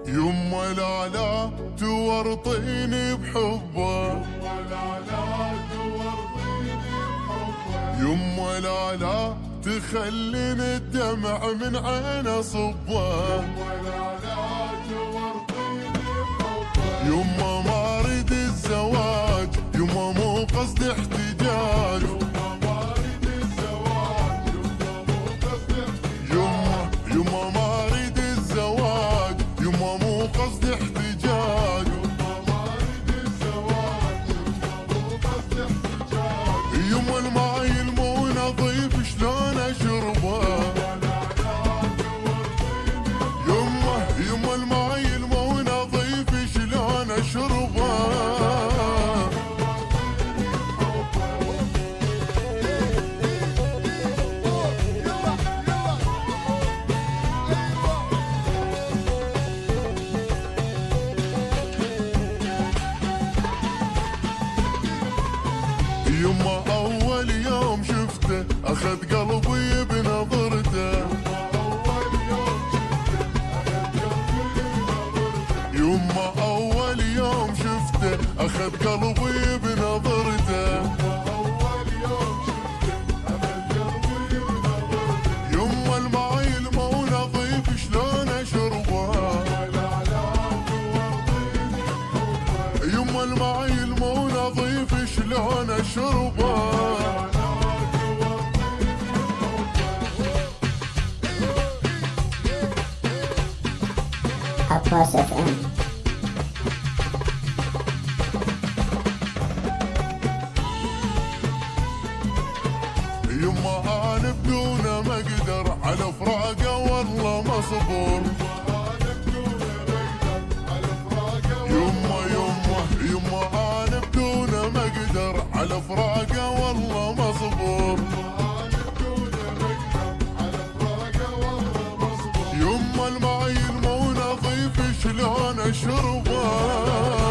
يما لا لا تورطيني بحبه، يما لا لا تخليني الدمع من عين اصبه، يما ما اريد الزواج، يما مو قصدي احتجاج، يما ما اريد الزواج، يما مو قصدي احتجاج، يما الماي المو نظيف شلون اشربه، يما الماي المو نظيف شلون اشربه. يما اول يوم شفته اخذ قلبي بنظرته، يما اول يوم شفته اخذ قلبي بنظرته، يما الماي المو نظيف شلون اشربه، يما الماي المو نظيف شلون اشربه. عباس اف ام. يما انا بدونه ما اقدر على فراقه والله ما صبر، يما انا بدونه ما اقدر على فراقه والله ما صبر، يما الماي المو نظيف شلون اشربه.